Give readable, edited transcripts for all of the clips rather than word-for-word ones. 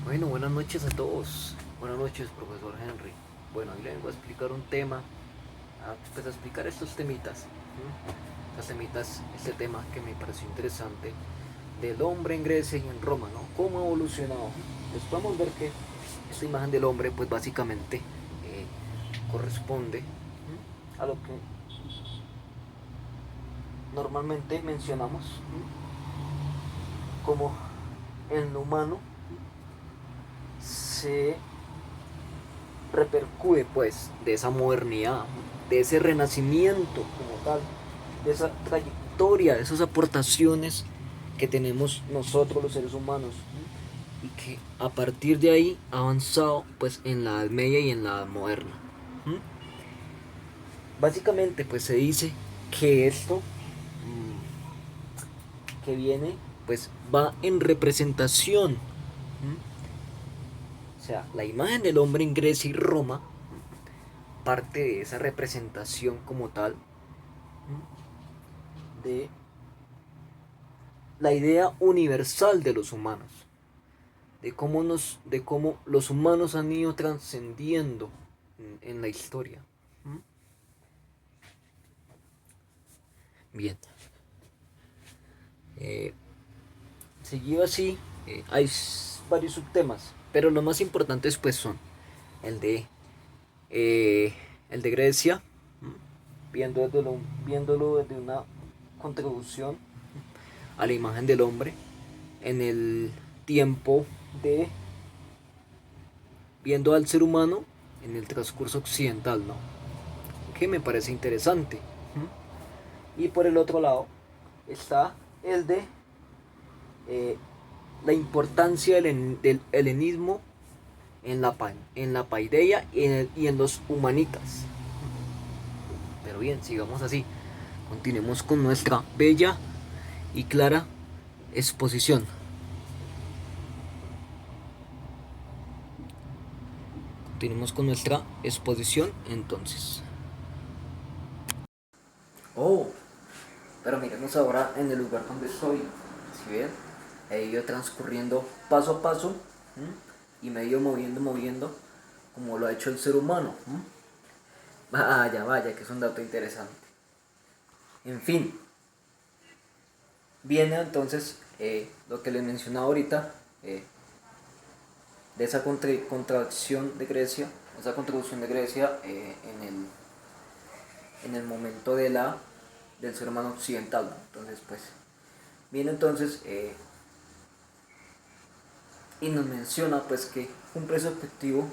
Bueno, buenas noches a todos. Buenas noches, profesor Henry. Bueno, hoy le vengo a explicar un tema, pues a explicar estos temitas. Estos temitas, este tema que me pareció interesante del hombre en Grecia y en Roma, ¿no? ¿Cómo ha evolucionado? Pues podemos ver que esta imagen del hombre, pues básicamente corresponde a lo que normalmente mencionamos como en lo humano se repercute pues de esa modernidad, de ese renacimiento como tal, de esa trayectoria, de esas aportaciones que tenemos nosotros los seres humanos y que a partir de ahí ha avanzado pues en la Edad Media y en la Edad Moderna. Básicamente pues se dice que esto que viene pues va en representación. O sea, la imagen del hombre en Grecia y Roma parte de esa representación como tal de la idea universal de los humanos, de cómo los humanos han ido trascendiendo en la historia. Bien, eh, seguido así, hay varios subtemas, pero los más importantes pues son el de, eh, el de Grecia, viéndolo desde una contribución a la imagen del hombre en el tiempo de viendo al ser humano en el transcurso occidental, ¿no? Que me parece interesante. Y por el otro lado está el de eh, la importancia del helenismo en la paideia y en los humanitas. Pero bien, sigamos así. Continuemos con nuestra bella y clara exposición. Continuemos con nuestra exposición entonces. Oh, pero miremos ahora en el lugar donde estoy. Si ven, he ido transcurriendo paso a paso y me he ido moviendo, como lo ha hecho el ser humano. Vaya, que es un dato interesante. En fin, viene entonces lo que les mencionaba ahorita, de esa contracción de Grecia, esa contribución de Grecia en el momento del ser humano occidental, ¿no? Entonces, pues, viene entonces y nos menciona pues que cumple ese objetivo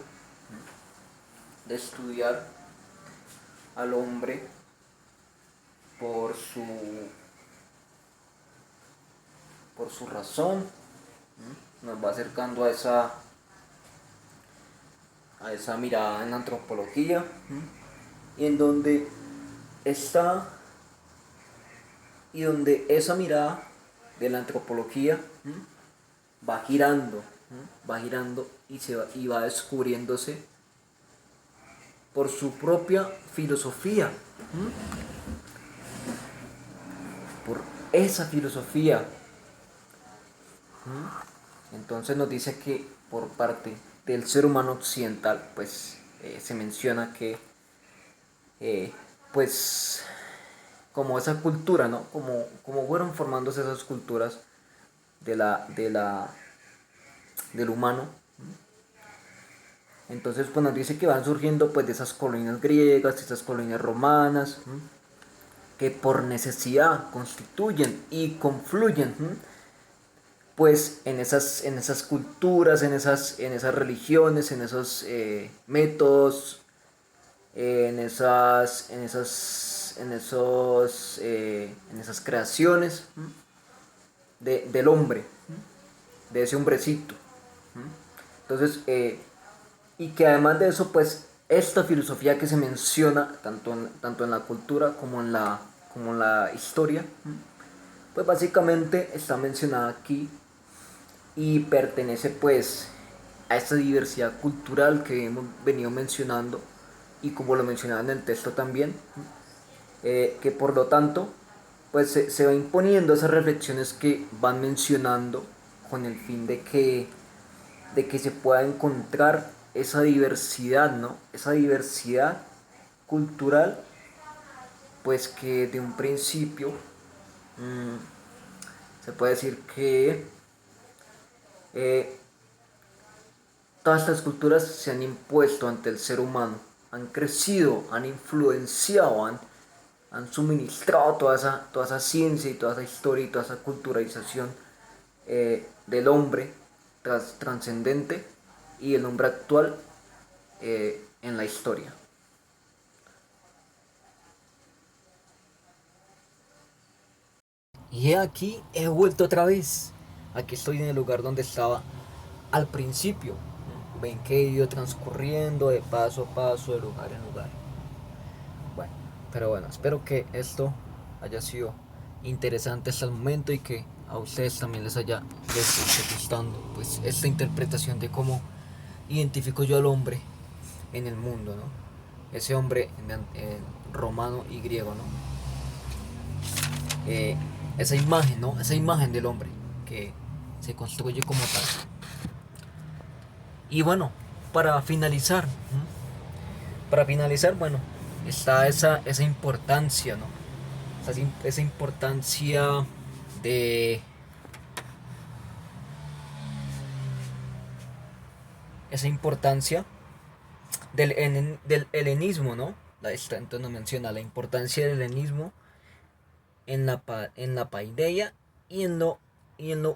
de estudiar al hombre por su por su razón, nos va acercando a esa mirada en la antropología y en donde está y donde esa mirada de la antropología va girando y va descubriéndose por su propia filosofía, por esa filosofía. Entonces nos dice que por parte del ser humano occidental, pues se menciona que, pues, como esa cultura, ¿no? Como fueron formándose esas culturas de del humano. Entonces, pues nos dice que van surgiendo pues de esas colonias griegas, de esas colonias romanas, que por necesidad constituyen y confluyen pues en esas culturas, en esas religiones, en esos métodos, en esas creaciones del hombre, de ese hombrecito. Entonces, y que además de eso, pues esta filosofía que se menciona tanto en la cultura como en la historia, pues básicamente está mencionada aquí y pertenece pues a esta diversidad cultural que hemos venido mencionando y como lo mencionaba en el texto también, que por lo tanto pues se va imponiendo esas reflexiones que van mencionando con el fin de que de que se pueda encontrar esa diversidad, ¿no? Esa diversidad cultural, pues que de un principio se puede decir que eh, todas estas culturas se han impuesto ante el ser humano, han crecido, han influenciado, han suministrado toda esa ciencia y toda esa historia y toda esa culturalización del hombre trascendente y el hombre actual en la historia. Y aquí he vuelto otra vez. Aquí estoy en el lugar donde estaba al principio. Ven que he ido transcurriendo de paso a paso, de lugar en lugar. Bueno, pero bueno, espero que esto haya sido interesante hasta el momento y que a ustedes también les esté gustando pues esta interpretación de cómo identifico yo al hombre en el mundo, ¿no? Ese hombre en romano y griego, ¿no? Esa imagen, ¿no? Esa imagen del hombre que se construye como tal. Y bueno, para finalizar, bueno, está esa importancia, ¿no? Esa importancia de esa importancia del helenismo, ¿no? Entonces nos menciona la importancia del helenismo en la paideia y en lo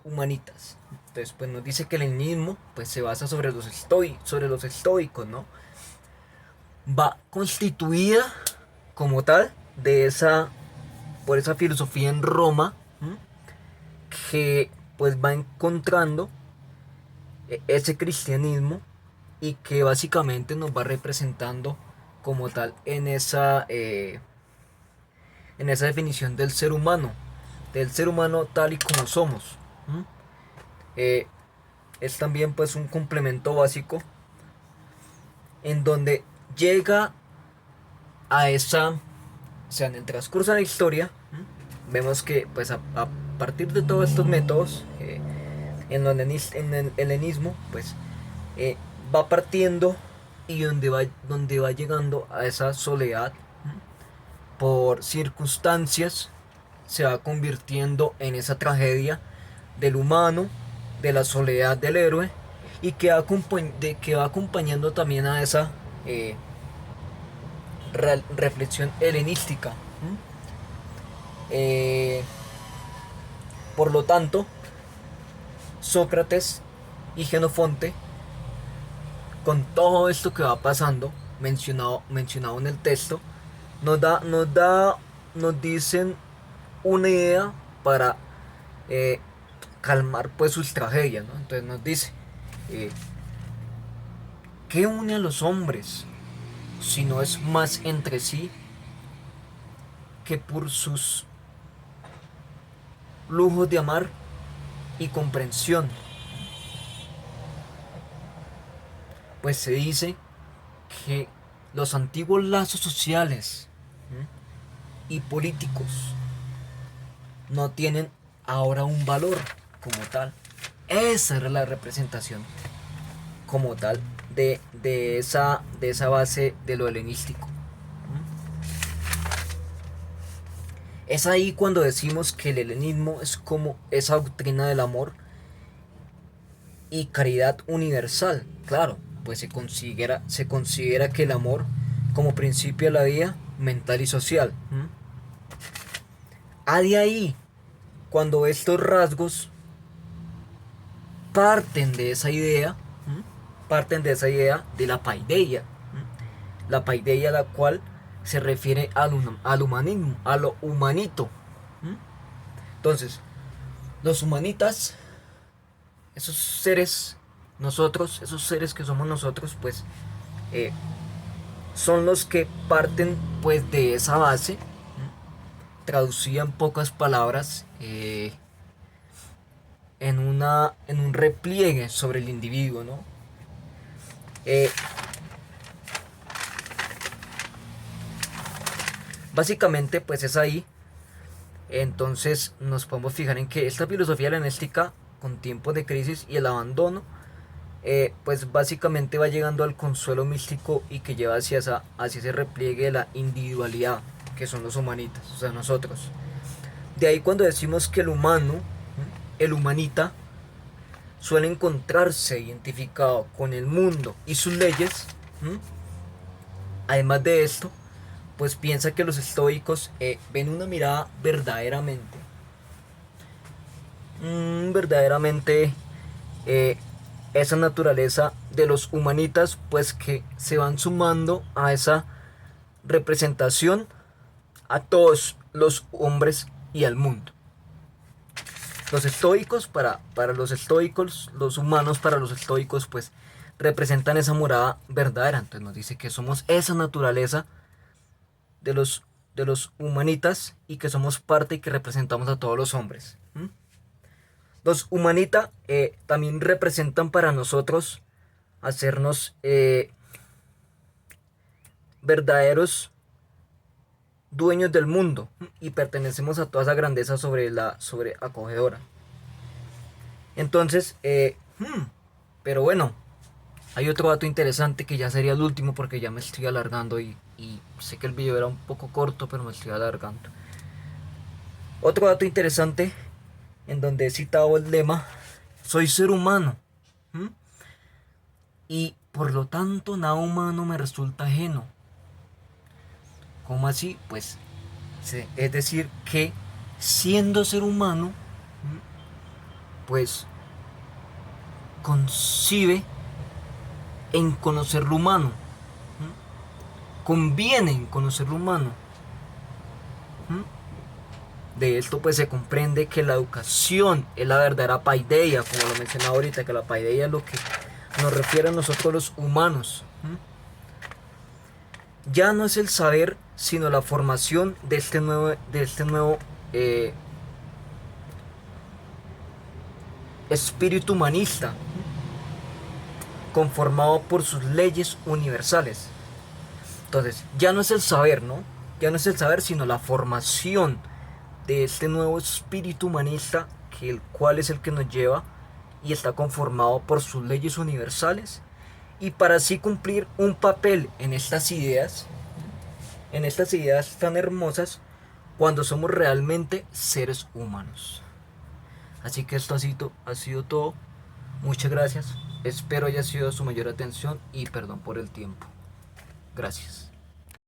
humanitas. Entonces pues nos dice que el helenismo pues se basa sobre los estoicos, ¿no? Va constituida como tal por esa filosofía en Roma, ¿m? Que pues va encontrando ese cristianismo y que básicamente nos va representando como tal en esa definición del ser humano tal y como somos. Eh, es también pues un complemento básico en donde llega a o sea, en el transcurso de la historia, vemos que pues a partir de todos estos métodos, en el helenismo, pues va partiendo y donde va llegando a esa soledad por circunstancias, se va convirtiendo en esa tragedia del humano, de la soledad del héroe, y que va acompañando también a esa reflexión helenística. Eh, por lo tanto, Sócrates y Genofonte, con todo esto que va pasando, mencionado en el texto, nos dicen una idea para eh, calmar pues sus tragedias, ¿no? Entonces nos dice, eh, ¿qué une a los hombres si no es más entre sí que por sus lujos de amar y comprensión? Pues se dice que los antiguos lazos sociales y políticos no tienen ahora un valor como tal. Esa era la representación como tal de esa base de lo helenístico. Es ahí cuando decimos que el helenismo es como esa doctrina del amor y caridad universal. Claro, pues se considera que el amor como principio de la vida mental y social. A de ahí, cuando estos rasgos parten de esa idea, de la paideia, la paideia a la cual se refiere al humanismo, a lo humanito. Entonces, los humanitas, esos seres, esos seres que somos nosotros, pues son los que parten pues de esa base, traducida en pocas palabras, en un repliegue sobre el individuo, ¿no? Básicamente pues es ahí. Entonces nos podemos fijar en que esta filosofía helenística, con tiempos de crisis y el abandono, pues básicamente va llegando al consuelo místico y que lleva hacia ese repliegue de la individualidad, que son los humanitas, o sea, nosotros. De ahí cuando decimos que el humano, el humanita, suele encontrarse identificado con el mundo y sus leyes. Además de esto, pues piensa que los estoicos ven una mirada verdaderamente esa naturaleza de los humanitas, pues que se van sumando a esa representación a todos los hombres y al mundo. Los estoicos, para los estoicos, los humanos para los estoicos, pues representan esa morada verdadera. Entonces nos dice que somos esa naturaleza de los humanitas y que somos parte y que representamos a todos los hombres. Los humanitas también representan para nosotros hacernos verdaderos dueños del mundo y pertenecemos a toda esa grandeza sobre acogedora. Entonces, pero bueno, hay otro dato interesante que ya sería el último porque ya me estoy alargando y sé que el video era un poco corto, pero me estoy alargando. Otro dato interesante en donde he citado el lema: soy ser humano, y por lo tanto nada humano me resulta ajeno. ¿Cómo así? Pues es decir que siendo ser humano, pues concibe en conocer lo humano, conviene en conocer lo humano. De esto pues se comprende que la educación es la verdadera paideia, como lo mencionaba ahorita, que la paideia es lo que nos refiere a nosotros los humanos. Ya no es el saber, sino la formación de este nuevo espíritu humanista, conformado por sus leyes universales. Entonces, ya no es el saber, ¿no? Ya no es el saber, sino la formación de este nuevo espíritu humanista, el cual es el que nos lleva y está conformado por sus leyes universales, y para así cumplir un papel en estas ideas tan hermosas, cuando somos realmente seres humanos. Así que esto ha sido todo. Muchas gracias. Espero haya sido de su mayor atención y perdón por el tiempo. Gracias.